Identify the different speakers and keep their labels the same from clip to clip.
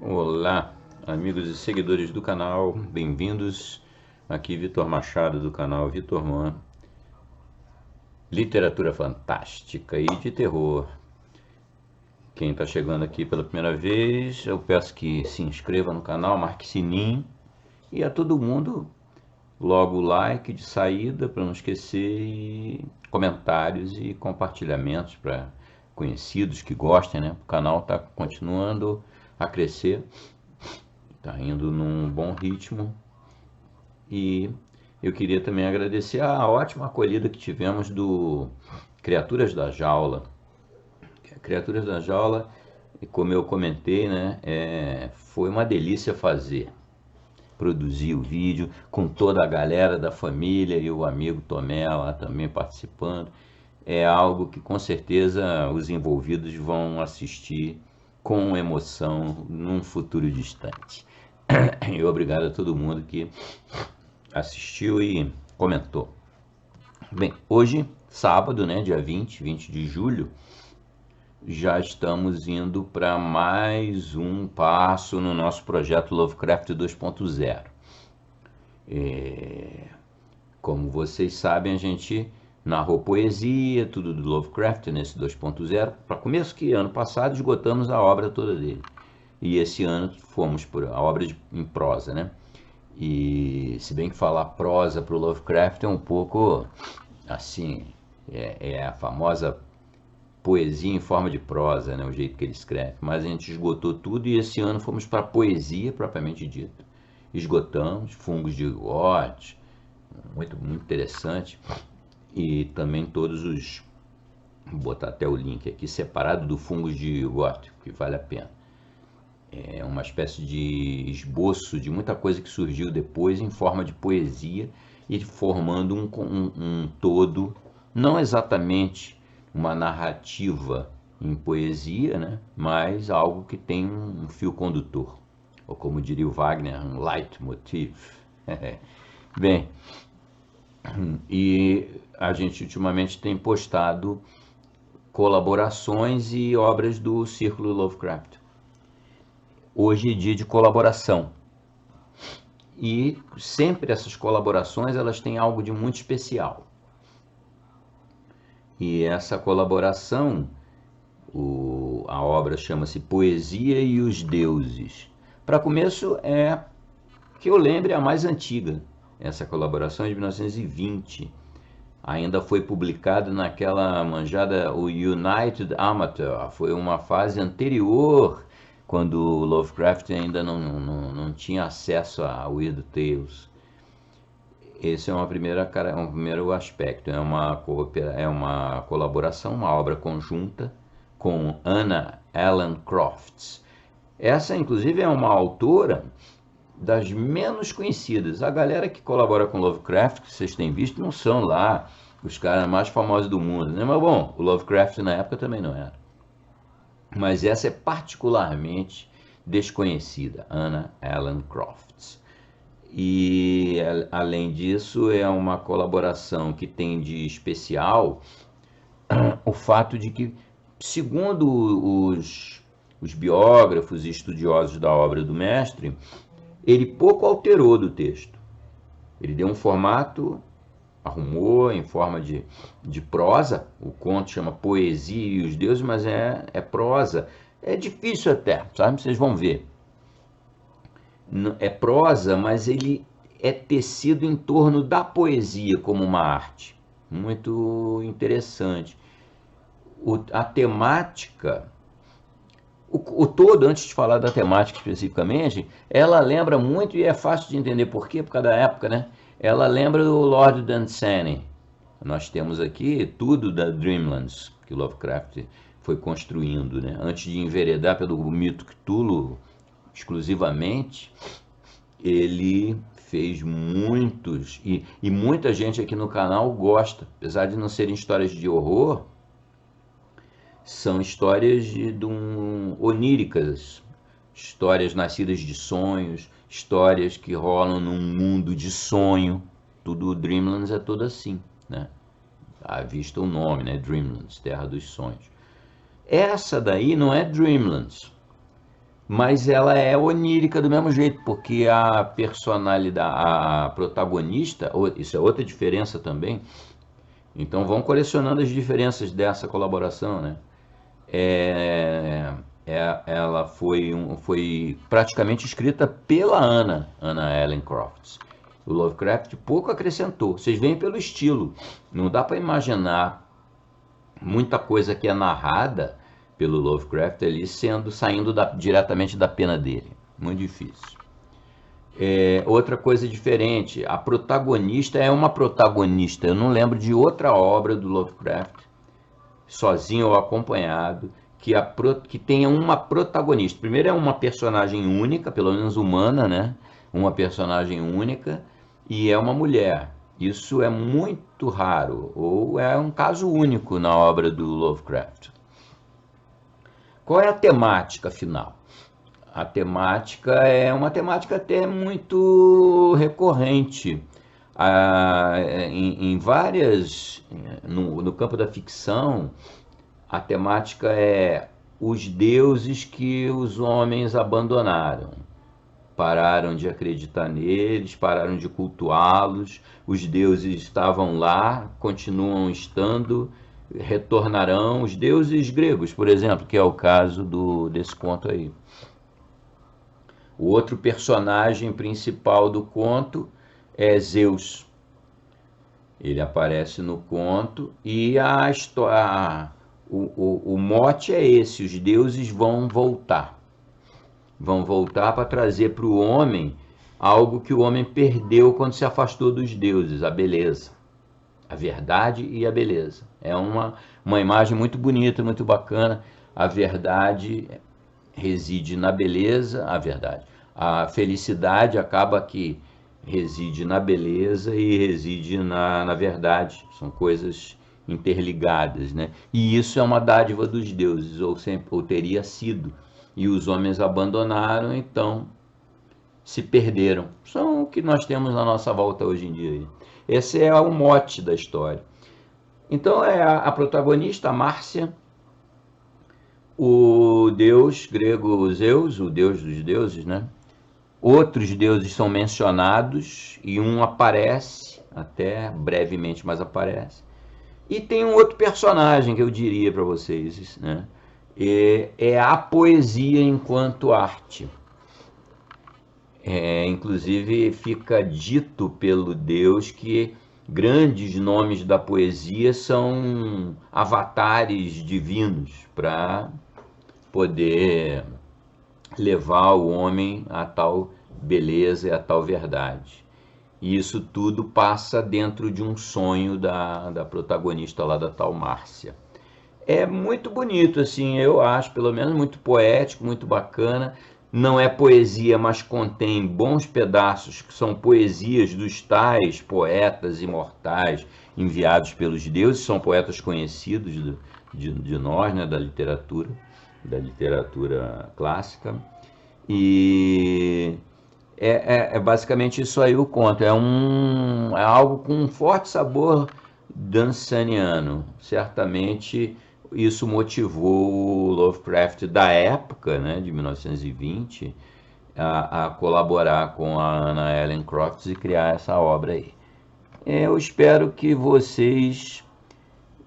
Speaker 1: Olá, amigos e seguidores do canal, bem-vindos. Aqui Vitor Machado do canal Vitor Man. Literatura fantástica e de terror. Quem está chegando aqui pela primeira vez, eu peço que se inscreva no canal, marque sininho e a todo mundo logo o like de saída para não esquecer, e comentários e compartilhamentos para conhecidos que gostem, né? O canal está continuando a crescer. Está indo num bom ritmo e eu queria também agradecer a ótima acolhida que tivemos do Criaturas da Jaula. Criaturas da Jaula, como eu comentei, né, foi uma delícia fazer, produzir o vídeo com toda a galera da família e o amigo Tomé lá também participando. É algo que com certeza os envolvidos vão assistir com emoção num futuro distante. E obrigado a todo mundo que assistiu e comentou. Bem, hoje, sábado, né, dia 20 de julho, já estamos indo para mais um passo no nosso projeto Lovecraft 2.0. Como vocês sabem, a gente narrou poesia, tudo do Lovecraft nesse 2.0. Para começo que ano passado esgotamos a obra toda dele. E esse ano fomos por a obra em prosa, né? E se bem que falar prosa para o Lovecraft é um pouco assim, é a famosa poesia em forma de prosa, né? O jeito que ele escreve. Mas a gente esgotou tudo e esse ano fomos para a poesia propriamente dita. Esgotamos Fungos de Gót, muito interessante. E também todos os... Vou botar até o link aqui, separado do Fungos de Gót, que vale a pena. É uma espécie de esboço de muita coisa que surgiu depois em forma de poesia e formando um todo, não exatamente uma narrativa em poesia, né? Mas algo que tem um fio condutor, ou como diria o Wagner, um leitmotiv. Bem, e a gente ultimamente tem postado colaborações e obras do Círculo Lovecraft. Hoje é dia de colaboração. E sempre essas colaborações, elas têm algo de muito especial. E essa colaboração, a obra chama-se Poesia e os Deuses. Para começo, que eu lembre, a mais antiga. Essa colaboração é de 1920. Ainda foi publicado naquela manjada, o United Amateur. Foi uma fase anterior, quando o Lovecraft ainda não tinha acesso a Weird Tales. Esse é um primeiro aspecto, é uma colaboração, uma obra conjunta com Anna Allen Crofts. Essa, inclusive, é uma autora das menos conhecidas. A galera que colabora com Lovecraft, que vocês têm visto, não são lá os caras mais famosos do mundo, né? Mas bom, o Lovecraft na época também não era. Mas essa é particularmente desconhecida, Anna Allen Crofts. E além disso, é uma colaboração que tem de especial o fato de que, segundo os biógrafos e estudiosos da obra do mestre, ele pouco alterou do texto. Ele deu um formato, arrumou em forma de prosa. O conto chama Poesia e os Deuses, mas é prosa. É difícil até, sabe? Vocês vão ver. É prosa, mas ele é tecido em torno da poesia como uma arte. Muito interessante. A temática, o todo, antes de falar da temática especificamente, ela lembra muito, e é fácil de entender por quê, por causa da época, né? Ela lembra do Lord Dunsany. Nós temos aqui tudo da Dreamlands, que Lovecraft foi construindo, né? Antes de enveredar pelo mito Cthulhu exclusivamente, ele fez muitos, e muita gente aqui no canal gosta, apesar de não serem histórias de horror, são histórias oníricas, histórias nascidas de sonhos, histórias que rolam num mundo de sonho. Tudo Dreamlands é todo assim, né? À vista o nome, né? Dreamlands, Terra dos Sonhos. Essa daí não é Dreamlands. mas ela é onírica do mesmo jeito, porque a personalidade, a protagonista, isso é outra diferença também. Então vão colecionando as diferenças dessa colaboração, né? É, ela foi praticamente escrita pela Anna Ellen Crofts. O Lovecraft pouco acrescentou. Vocês veem pelo estilo. Não dá para imaginar muita coisa que é narrada pelo Lovecraft ali saindo diretamente da pena dele. Muito difícil. Outra coisa diferente, a protagonista é uma protagonista. Eu não lembro de outra obra do Lovecraft, sozinho ou acompanhado, que tenha uma protagonista. Primeiro é uma personagem única, pelo menos humana, né? Uma personagem única, e é uma mulher. Isso é muito raro, ou é um caso único na obra do Lovecraft. Qual é a temática final? A temática é uma temática até muito recorrente. Em várias. No campo da ficção, a temática é os deuses que os homens abandonaram. Pararam de acreditar neles, pararam de cultuá-los. Os deuses estavam lá, continuam estando, retornarão. Os deuses gregos, por exemplo, que é o caso desse conto aí. O outro personagem principal do conto é Zeus. Ele aparece no conto e a história, o mote é esse: os deuses vão voltar. Vão voltar para trazer para o homem algo que o homem perdeu quando se afastou dos deuses, a beleza. A verdade e a beleza. É uma imagem muito bonita, muito bacana. A verdade reside na beleza, a verdade. A felicidade acaba que reside na beleza e reside na verdade. São coisas interligadas, né? E isso é uma dádiva dos deuses, ou teria sido. E os homens abandonaram, então se perderam. São o que nós temos na nossa volta hoje em dia. Esse é o mote da história. Então é a protagonista, a Márcia, o deus grego Zeus, o deus dos deuses, né? Outros deuses são mencionados e um aparece, até brevemente, mas aparece. E tem um outro personagem que eu diria para vocês, né? É a poesia enquanto arte. Inclusive fica dito pelo Deus que grandes nomes da poesia são avatares divinos para poder levar o homem a tal beleza e a tal verdade. E isso tudo passa dentro de um sonho da protagonista lá, da tal Márcia. É muito bonito, assim, eu acho, pelo menos muito poético, muito bacana. Não é poesia, mas contém bons pedaços que são poesias dos tais poetas imortais enviados pelos deuses, são poetas conhecidos de nós, né, da literatura clássica. E é basicamente isso aí o conto. É algo com um forte sabor dansaniano. Certamente isso motivou o Lovecraft da época, né, de 1920, a colaborar com a Anna Ellen Crofts e criar essa obra aí. Eu espero que vocês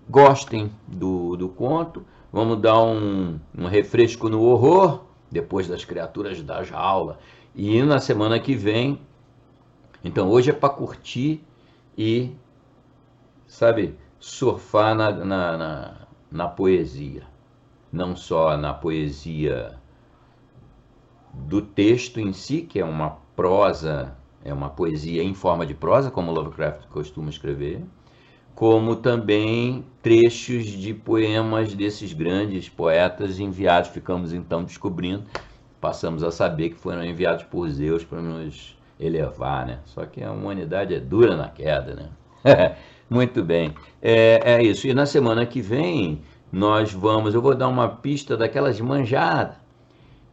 Speaker 1: gostem do conto. Vamos dar um refresco no horror, depois das criaturas da jaula. E na semana que vem, então hoje é para curtir e, sabe, surfar na poesia. Não só na poesia do texto em si, que é uma prosa, é uma poesia em forma de prosa, como Lovecraft costuma escrever, como também trechos de poemas desses grandes poetas enviados. Ficamos então descobrindo, passamos a saber que foram enviados por Zeus para nos elevar, né? Só que a humanidade é dura na queda, né? Muito bem, é isso. E na semana que vem eu vou dar uma pista daquelas manjadas.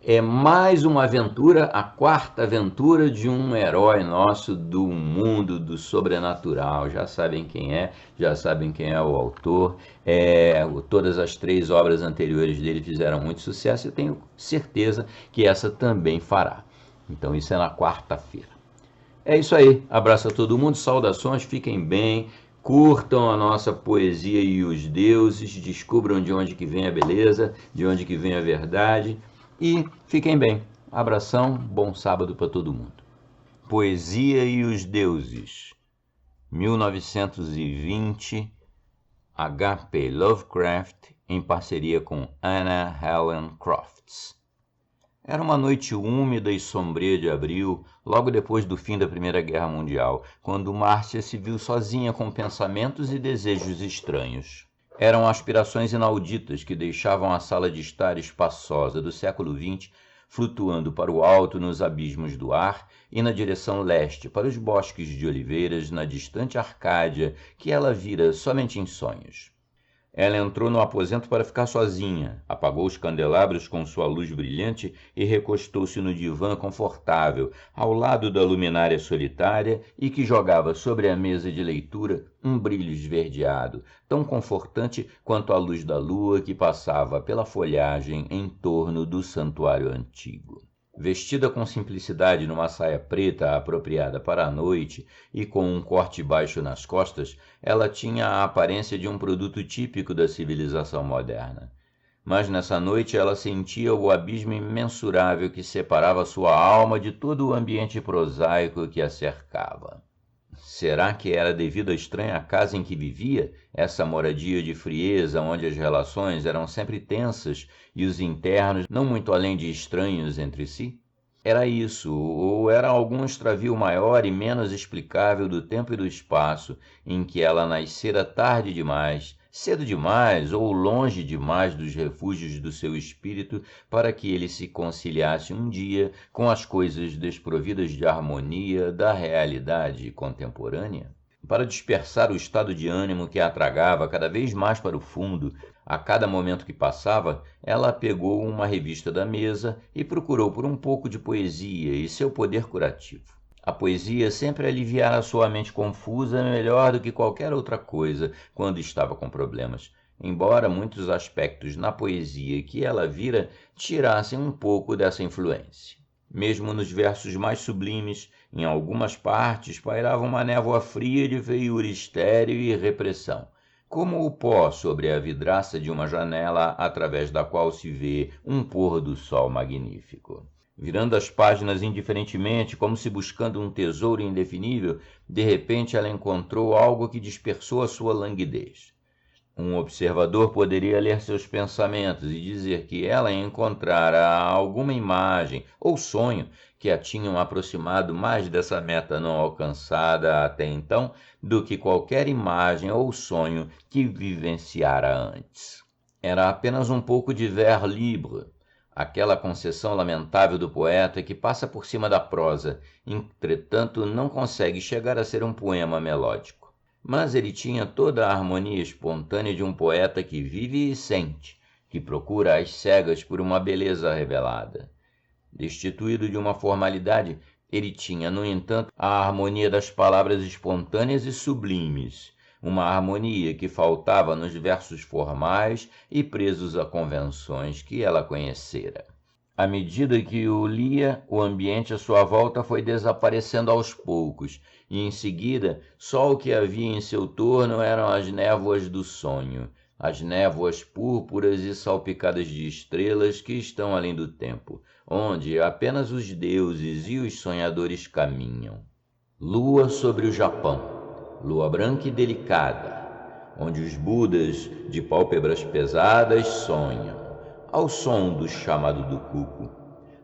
Speaker 1: É mais uma aventura, a quarta aventura de um herói nosso do mundo do sobrenatural. Já sabem quem é, já sabem quem é o autor. Todas as três obras anteriores dele fizeram muito sucesso e eu tenho certeza que essa também fará. Então isso é na quarta-feira. É isso aí. Abraço a todo mundo, saudações, fiquem bem, curtam a nossa poesia e os deuses, descubram de onde que vem a beleza, de onde que vem a verdade e fiquem bem. Abração, bom sábado para todo mundo. Poesia e os Deuses, 1920, H.P. Lovecraft, em parceria com Anna Helen Crofts. Era uma noite úmida e sombria de abril, logo depois do fim da Primeira Guerra Mundial, quando Márcia se viu sozinha com pensamentos e desejos estranhos. Eram aspirações inauditas que deixavam a sala de estar espaçosa do século XX flutuando para o alto nos abismos do ar e na direção leste, para os bosques de oliveiras na distante Arcádia que ela vira somente em sonhos. Ela entrou no aposento para ficar sozinha, apagou os candelabros com sua luz brilhante e recostou-se no divã confortável, ao lado da luminária solitária e que jogava sobre a mesa de leitura um brilho esverdeado, tão confortante quanto a luz da lua que passava pela folhagem em torno do santuário antigo. Vestida com simplicidade numa saia preta apropriada para a noite e com um corte baixo nas costas, ela tinha a aparência de um produto típico da civilização moderna. Mas nessa noite ela sentia o abismo imensurável que separava sua alma de todo o ambiente prosaico que a cercava. Será que era devido à estranha casa em que vivia, essa moradia de frieza onde as relações eram sempre tensas e os internos não muito além de estranhos entre si? Era isso, ou era algum extravio maior e menos explicável do tempo e do espaço em que ela nascera tarde demais, cedo demais ou longe demais dos refúgios do seu espírito para que ele se conciliasse um dia com as coisas desprovidas de harmonia da realidade contemporânea? Para dispersar o estado de ânimo que a tragava cada vez mais para o fundo, a cada momento que passava, ela pegou uma revista da mesa e procurou por um pouco de poesia e seu poder curativo. A poesia sempre aliviara sua mente confusa melhor do que qualquer outra coisa quando estava com problemas, embora muitos aspectos na poesia que ela vira tirassem um pouco dessa influência. Mesmo nos versos mais sublimes, em algumas partes pairava uma névoa fria de feiura estéril e repressão, como o pó sobre a vidraça de uma janela através da qual se vê um pôr do sol magnífico. Virando as páginas indiferentemente, como se buscando um tesouro indefinível, de repente ela encontrou algo que dispersou a sua languidez. Um observador poderia ler seus pensamentos e dizer que ela encontrara alguma imagem ou sonho que a tinham aproximado mais dessa meta não alcançada até então do que qualquer imagem ou sonho que vivenciara antes. Era apenas um pouco de vers libre, aquela concessão lamentável do poeta que passa por cima da prosa, entretanto não consegue chegar a ser um poema melódico. Mas ele tinha toda a harmonia espontânea de um poeta que vive e sente, que procura às cegas por uma beleza revelada. Destituído de uma formalidade, ele tinha, no entanto, a harmonia das palavras espontâneas e sublimes, uma harmonia que faltava nos versos formais e presos a convenções que ela conhecera. À medida que o lia, o ambiente à sua volta foi desaparecendo aos poucos, e em seguida só o que havia em seu torno eram as névoas do sonho, as névoas púrpuras e salpicadas de estrelas que estão além do tempo, onde apenas os deuses e os sonhadores caminham. Lua sobre o Japão, lua branca e delicada, onde os budas de pálpebras pesadas sonham, ao som do chamado do cuco.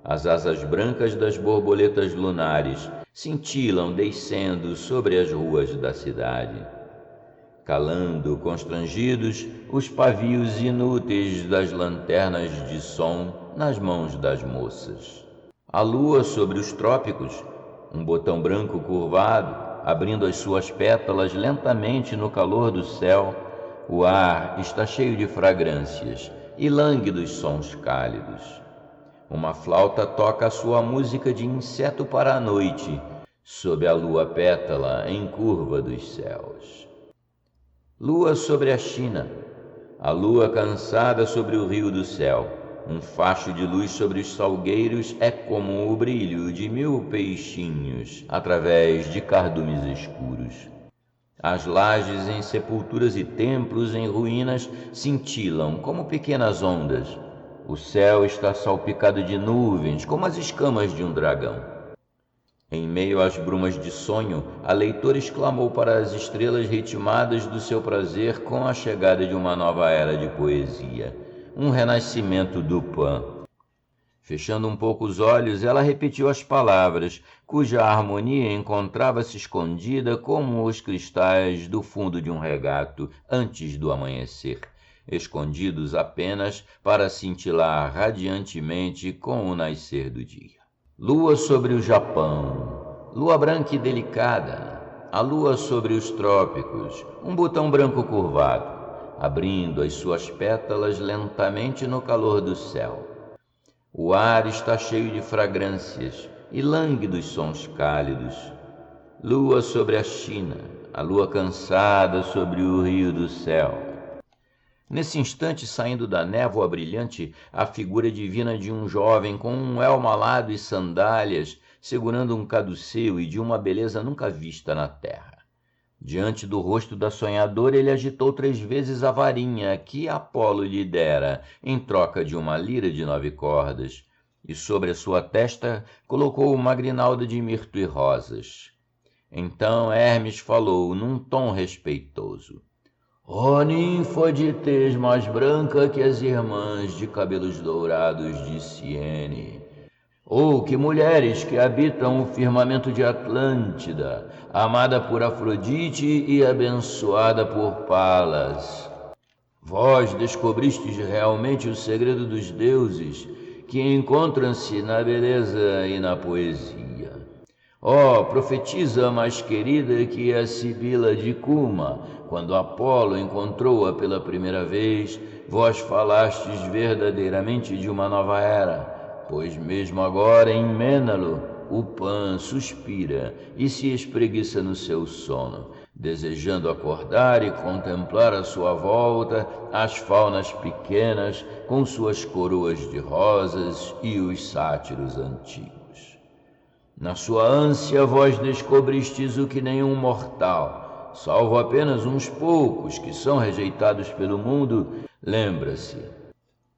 Speaker 1: As asas brancas das borboletas lunares cintilam descendo sobre as ruas da cidade, calando constrangidos os pavios inúteis das lanternas de som nas mãos das moças. A lua sobre os trópicos, um botão branco curvado, abrindo as suas pétalas lentamente no calor do céu, o ar está cheio de fragrâncias e lânguidos sons cálidos. Uma flauta toca a sua música de inseto para a noite, sob a lua pétala em curva dos céus. Lua sobre a China, a lua cansada sobre o rio do céu. Um facho de luz sobre os salgueiros é como o brilho de 1000 peixinhos através de cardumes escuros. As lajes em sepulturas e templos em ruínas cintilam como pequenas ondas. O céu está salpicado de nuvens, como as escamas de um dragão. Em meio às brumas de sonho, a leitora exclamou para as estrelas ritmadas do seu prazer com a chegada de uma nova era de poesia, um renascimento do Pan. Fechando um pouco os olhos, ela repetiu as palavras, cuja harmonia encontrava-se escondida como os cristais do fundo de um regato antes do amanhecer, escondidos apenas para cintilar radiantemente com o nascer do dia. Lua sobre o Japão, lua branca e delicada, a lua sobre os trópicos, um botão branco curvado, abrindo as suas pétalas lentamente no calor do céu. O ar está cheio de fragrâncias e lânguidos sons cálidos. Lua sobre a China, a lua cansada sobre o rio do céu. Nesse instante, saindo da névoa brilhante, a figura divina de um jovem com um elmo alado e sandálias, segurando um caduceu e de uma beleza nunca vista na terra. Diante do rosto da sonhadora, ele agitou 3 vezes a varinha que Apolo lhe dera, em troca de uma lira de 9 cordas, e sobre a sua testa colocou uma grinalda de mirto e rosas. Então Hermes falou num tom respeitoso: ó ninfa de tez mais branca que as irmãs de cabelos dourados de Siene, ou que mulheres que habitam o firmamento de Atlântida, amada por Afrodite e abençoada por Palas. Vós descobristes realmente o segredo dos deuses, que encontram-se na beleza e na poesia. Ó profetisa mais querida que a Sibila de Cuma, quando Apolo encontrou-a pela primeira vez, vós falastes verdadeiramente de uma nova era, pois mesmo agora em Mênalo o Pan suspira e se espreguiça no seu sono, desejando acordar e contemplar à sua volta as faunas pequenas com suas coroas de rosas e os sátiros antigos. Na sua ânsia vós descobristes o que nenhum mortal, salvo apenas uns poucos que são rejeitados pelo mundo, lembra-se.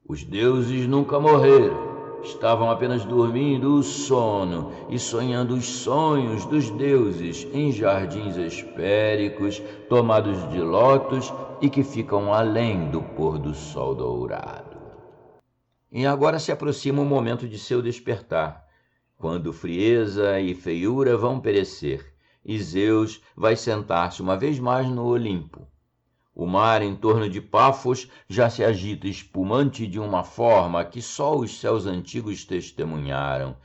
Speaker 1: Os deuses nunca morreram. Estavam apenas dormindo o sono e sonhando os sonhos dos deuses em jardins hespéricos, tomados de lótus e que ficam além do pôr do sol dourado. E agora se aproxima o momento de seu despertar, quando frieza e feiura vão perecer, e Zeus vai sentar-se uma vez mais no Olimpo. O mar em torno de Pafos já se agita espumante de uma forma que só os céus antigos testemunharam,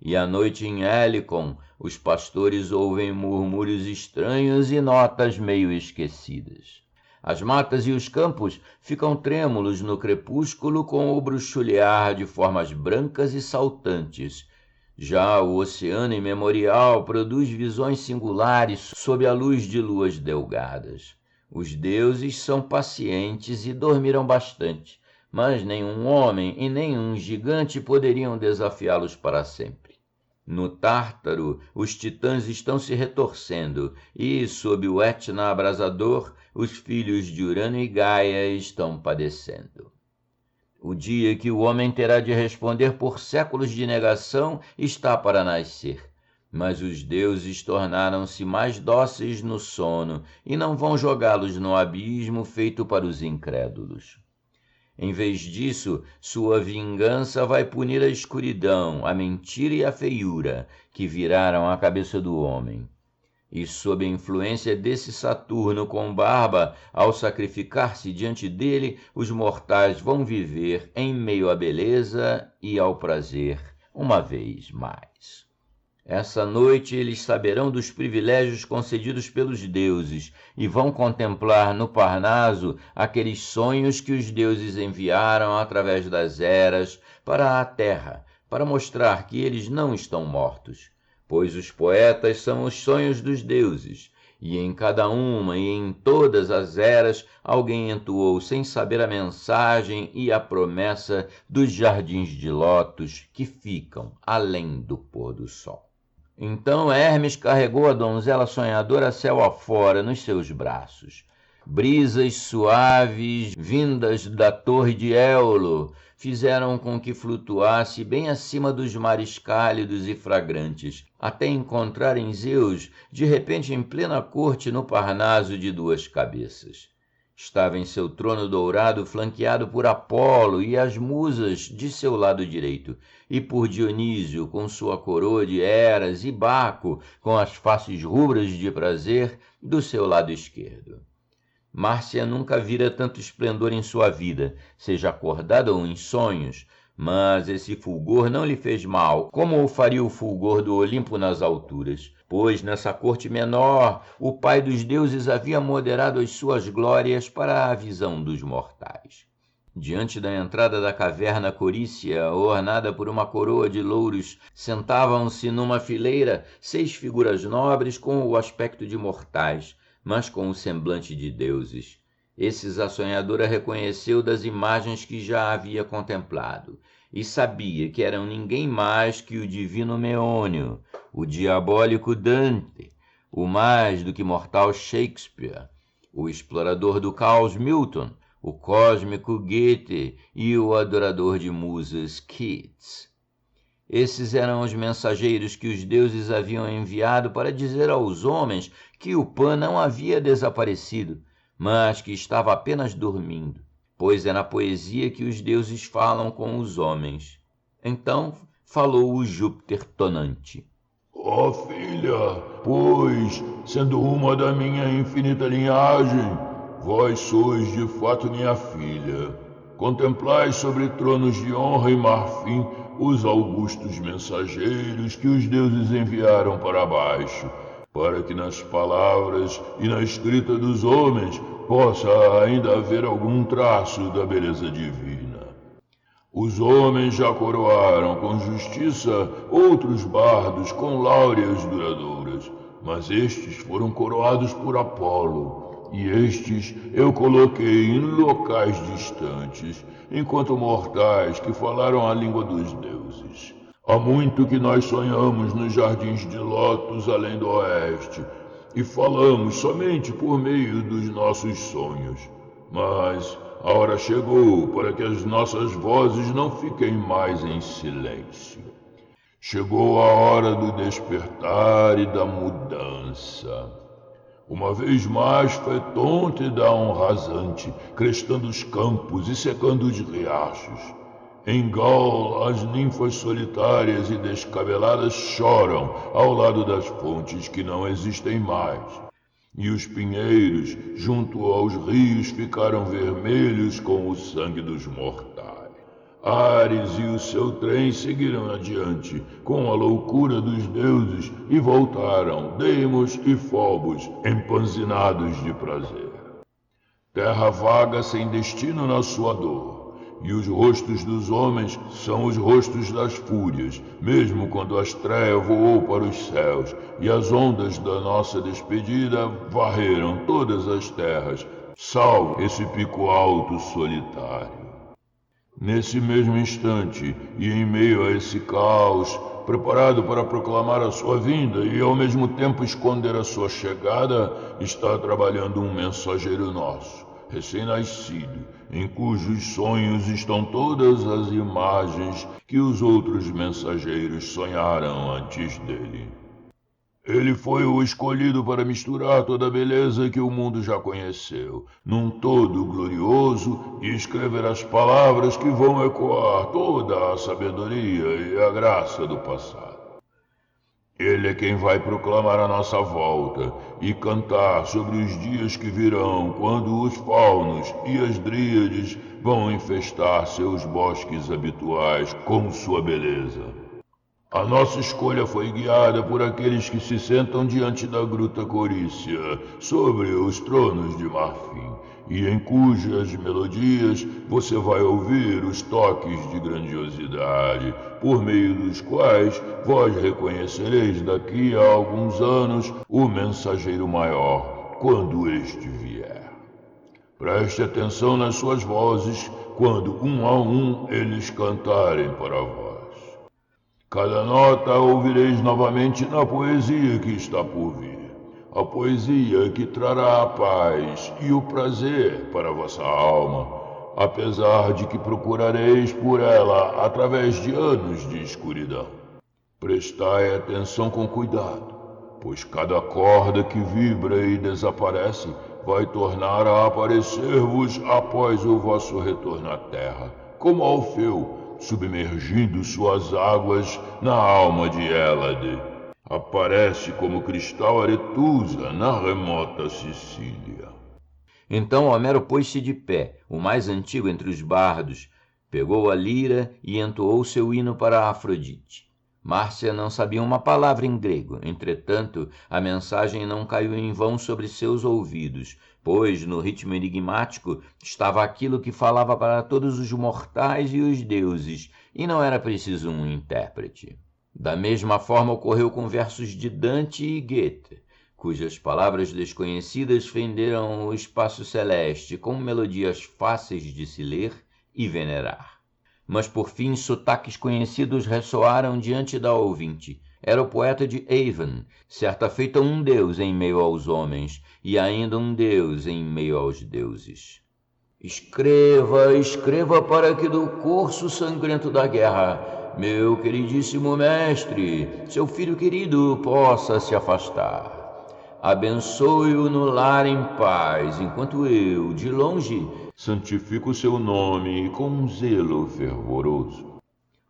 Speaker 1: e à noite em Hélicon os pastores ouvem murmúrios estranhos e notas meio esquecidas. As matas e os campos ficam trêmulos no crepúsculo com o bruxulear de formas brancas e saltantes. Já o oceano imemorial produz visões singulares sob a luz de luas delgadas. Os deuses são pacientes e dormiram bastante, mas nenhum homem e nenhum gigante poderiam desafiá-los para sempre. No Tártaro, os titãs estão se retorcendo e, sob o Etna abrasador, os filhos de Urano e Gaia estão padecendo. O dia que o homem terá de responder por séculos de negação está para nascer. Mas os deuses tornaram-se mais dóceis no sono e não vão jogá-los no abismo feito para os incrédulos. Em vez disso, sua vingança vai punir a escuridão, a mentira e a feiura que viraram a cabeça do homem. E sob a influência desse Saturno com barba, ao sacrificar-se diante dele, os mortais vão viver em meio à beleza e ao prazer uma vez mais. Essa noite eles saberão dos privilégios concedidos pelos deuses e vão contemplar no Parnaso aqueles sonhos que os deuses enviaram através das eras para a terra, para mostrar que eles não estão mortos, pois os poetas são os sonhos dos deuses, e em cada uma e em todas as eras alguém entoou sem saber a mensagem e a promessa dos jardins de lótus que ficam além do pôr do sol. Então Hermes carregou a donzela sonhadora céu afora nos seus braços. Brisas suaves, vindas da torre de Éolo, fizeram com que flutuasse bem acima dos mares cálidos e fragrantes, até encontrarem Zeus, de repente em plena corte no Parnaso de duas cabeças. Estava em seu trono dourado, flanqueado por Apolo e as musas de seu lado direito, e por Dionísio, com sua coroa de Eras, e Baco, com as faces rubras de prazer, do seu lado esquerdo. Márcia nunca vira tanto esplendor em sua vida, seja acordada ou em sonhos, mas esse fulgor não lhe fez mal, como o faria o fulgor do Olimpo nas alturas, pois nessa corte menor o pai dos deuses havia moderado as suas glórias para a visão dos mortais. Diante da entrada da caverna corícia, ornada por uma coroa de louros, sentavam-se numa fileira 6 figuras nobres com o aspecto de mortais, mas com o semblante de deuses. Esses a sonhadora reconheceu das imagens que já havia contemplado, e sabia que eram ninguém mais que o divino Meônio, o diabólico Dante, o mais do que mortal Shakespeare, o explorador do caos Milton, o cósmico Goethe e o adorador de musas Keats. Esses eram os mensageiros que os deuses haviam enviado para dizer aos homens que o Pan não havia desaparecido, mas que estava apenas dormindo, pois é na poesia que os deuses falam com os homens. Então falou o Júpiter tonante.
Speaker 2: Ó filha, pois, sendo uma da minha infinita linhagem, vós sois de fato minha filha. Contemplai sobre tronos de honra e marfim os augustos mensageiros que os deuses enviaram para baixo, para que nas palavras e na escrita dos homens possa ainda haver algum traço da beleza divina. Os homens já coroaram com justiça outros bardos com láureas duradouras, mas estes foram coroados por Apolo, e estes eu coloquei em locais distantes, enquanto mortais que falaram a língua dos deuses. Há muito que nós sonhamos nos jardins de lótus além do oeste, e falamos somente por meio dos nossos sonhos. Mas a hora chegou para que as nossas vozes não fiquem mais em silêncio. Chegou a hora do despertar e da mudança. Uma vez mais Fetonte dá um rasante, crestando os campos e secando os riachos. Em Gaul, as ninfas solitárias e descabeladas choram ao lado das fontes que não existem mais. E os pinheiros, junto aos rios, ficaram vermelhos com o sangue dos mortais. Ares e o seu trem seguiram adiante, com a loucura dos deuses, e voltaram, Deimos e Phobos, empanzinados de prazer. Terra vaga sem destino na sua dor, e os rostos dos homens são os rostos das fúrias, mesmo quando a Astréia voou para os céus, e as ondas da nossa despedida varreram todas as terras, salvo esse pico alto solitário. Nesse mesmo instante, e em meio a esse caos, preparado para proclamar a sua vinda e ao mesmo tempo esconder a sua chegada, está trabalhando um mensageiro nosso, recém-nascido, em cujos sonhos estão todas as imagens que os outros mensageiros sonharam antes dele. Ele foi o escolhido para misturar toda a beleza que o mundo já conheceu, num todo glorioso, e escrever as palavras que vão ecoar toda a sabedoria e a graça do passado. Ele é quem vai proclamar a nossa volta e cantar sobre os dias que virão, quando os faunos e as dríades vão infestar seus bosques habituais com sua beleza. A nossa escolha foi guiada por aqueles que se sentam diante da Gruta Corícia, sobre os tronos de marfim, e em cujas melodias você vai ouvir os toques de grandiosidade, por meio dos quais vós reconhecereis daqui a alguns anos o mensageiro maior, quando este vier. Preste atenção nas suas vozes, quando um a um eles cantarem para vós. Cada nota ouvireis novamente na poesia que está por vir. A poesia que trará a paz e o prazer para vossa alma, apesar de que procurareis por ela através de anos de escuridão. Prestai atenção com cuidado, pois cada corda que vibra e desaparece vai tornar a aparecer-vos após o vosso retorno à terra, como Alfeu, submergindo suas águas na alma de Hélade. Aparece como cristal Aretusa na remota Sicília.
Speaker 1: Então Homero pôs-se de pé, o mais antigo entre os bardos, pegou a lira e entoou seu hino para Afrodite. Márcia não sabia uma palavra em grego, entretanto, a mensagem não caiu em vão sobre seus ouvidos, pois no ritmo enigmático estava aquilo que falava para todos os mortais e os deuses, e não era preciso um intérprete. Da mesma forma ocorreu com versos de Dante e Goethe, cujas palavras desconhecidas fenderam o espaço celeste com melodias fáceis de se ler e venerar. Mas por fim sotaques conhecidos ressoaram diante da ouvinte. Era o poeta de Avon, certa feita um deus em meio aos homens, e ainda um deus em meio aos deuses. Escreva, escreva para que do curso sangrento da guerra, meu queridíssimo mestre, seu filho querido possa se afastar. Abençoe-o no lar em paz, enquanto eu, de longe,
Speaker 2: santifico seu nome com um zelo fervoroso.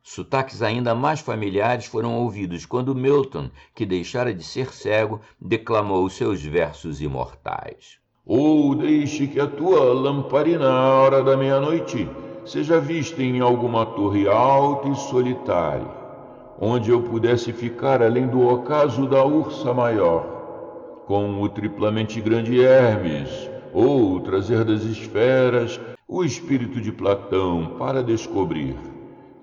Speaker 1: Sotaques ainda mais familiares foram ouvidos quando Milton, que deixara de ser cego, declamou seus versos imortais.
Speaker 2: Ou deixe que a tua lamparina à hora da meia-noite seja vista em alguma torre alta e solitária, onde eu pudesse ficar além do ocaso da ursa maior, com o triplamente grande Hermes, ou trazer das esferas o espírito de Platão para descobrir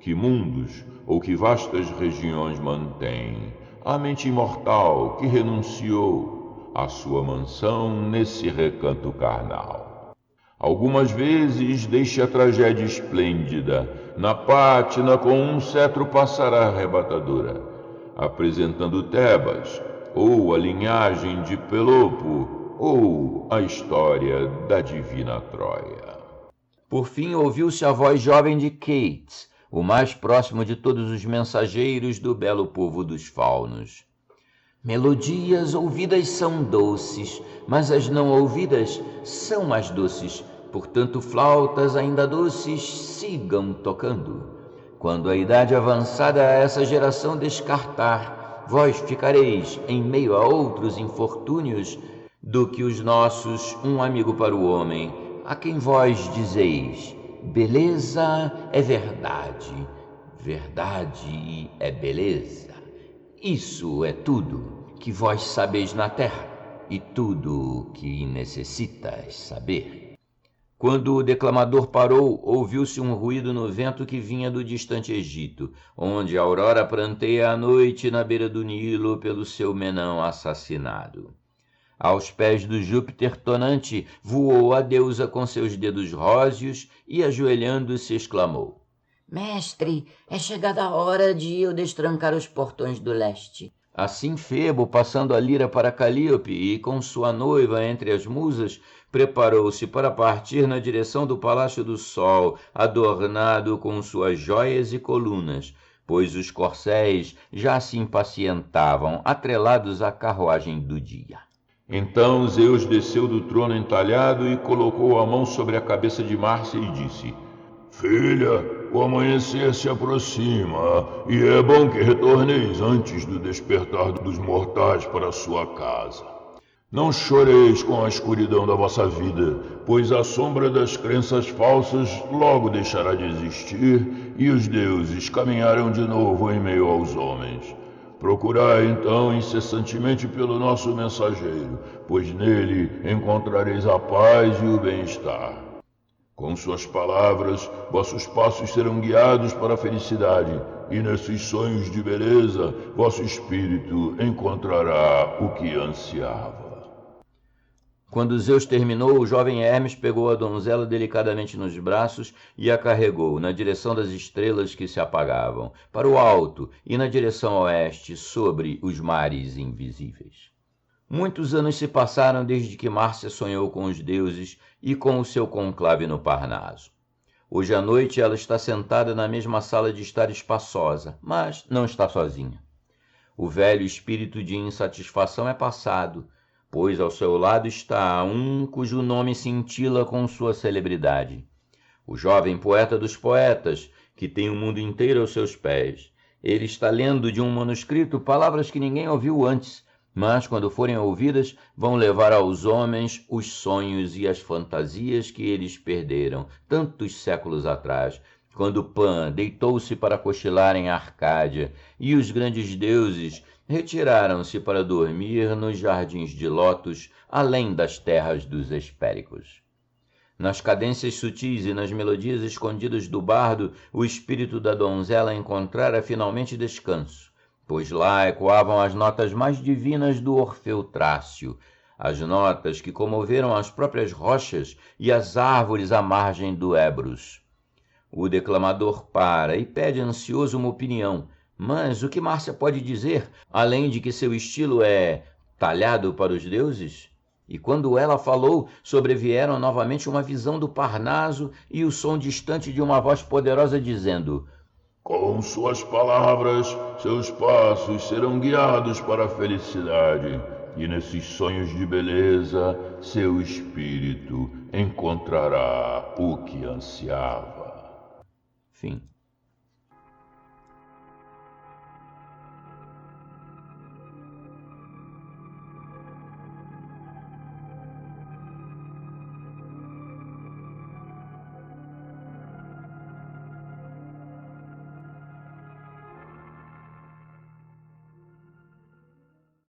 Speaker 2: que mundos ou que vastas regiões mantém a mente imortal que renunciou à sua mansão nesse recanto carnal. Algumas vezes deixe a tragédia esplêndida na pátina com um cetro passar arrebatadora, apresentando Tebas, ou a linhagem de Pelopo, ou a história da divina Troia.
Speaker 1: Por fim ouviu-se a voz jovem de Keats, o mais próximo de todos os mensageiros do belo povo dos faunos. Melodias ouvidas são doces, mas as não ouvidas são mais doces. Portanto, flautas ainda doces sigam tocando. Quando a idade avançada a essa geração descartar, vós ficareis, em meio a outros infortúnios, do que os nossos, um amigo para o homem, a quem vós dizeis, beleza é verdade, verdade é beleza. Isso é tudo que vós sabeis na terra, e tudo que necessitas saber. Quando o declamador parou, ouviu-se um ruído no vento que vinha do distante Egito, onde a aurora pranteia à noite na beira do Nilo pelo seu menão assassinado. Aos pés do Júpiter tonante voou a deusa com seus dedos róseos e, ajoelhando-se, exclamou:
Speaker 3: Mestre, é chegada a hora de eu destrancar os portões do leste.
Speaker 1: Assim Febo, passando a lira para Calíope e com sua noiva entre as musas, preparou-se para partir na direção do Palácio do Sol, adornado com suas joias e colunas, pois os corcéis já se impacientavam, atrelados à carruagem do dia.
Speaker 2: Então Zeus desceu do trono entalhado e colocou a mão sobre a cabeça de Márcia e disse: Filha, o amanhecer se aproxima, e é bom que retorneis antes do despertar dos mortais para sua casa. Não choreis com a escuridão da vossa vida, pois a sombra das crenças falsas logo deixará de existir e os deuses caminharão de novo em meio aos homens. Procurai então incessantemente pelo nosso mensageiro, pois nele encontrareis a paz e o bem-estar. Com suas palavras, vossos passos serão guiados para a felicidade, e nesses sonhos de beleza, vosso espírito encontrará o que ansiava.
Speaker 1: Quando Zeus terminou, o jovem Hermes pegou a donzela delicadamente nos braços e a carregou na direção das estrelas que se apagavam, para o alto e na direção oeste, sobre os mares invisíveis. Muitos anos se passaram desde que Márcia sonhou com os deuses e com o seu conclave no Parnaso. Hoje à noite ela está sentada na mesma sala de estar espaçosa, mas não está sozinha. O velho espírito de insatisfação é passado, pois ao seu lado está um cujo nome cintila com sua celebridade. O jovem poeta dos poetas, que tem o mundo inteiro aos seus pés. Ele está lendo de um manuscrito palavras que ninguém ouviu antes, mas quando forem ouvidas vão levar aos homens os sonhos e as fantasias que eles perderam tantos séculos atrás, quando Pan deitou-se para cochilar em Arcádia e os grandes deuses retiraram-se para dormir nos jardins de lótus, além das terras dos Hespéricos. Nas cadências sutis e nas melodias escondidas do bardo, o espírito da donzela encontrara finalmente descanso, pois lá ecoavam as notas mais divinas do Orfeu Trácio, as notas que comoveram as próprias rochas e as árvores à margem do Ebrus. O declamador para e pede ansioso uma opinião, mas o que Márcia pode dizer, além de que seu estilo é talhado para os deuses? E quando ela falou, sobrevieram novamente uma visão do Parnaso e o som distante de uma voz poderosa dizendo:
Speaker 2: Com suas palavras, seus passos serão guiados para a felicidade, e nesses sonhos de beleza, seu espírito encontrará o que ansiava.
Speaker 1: Fim.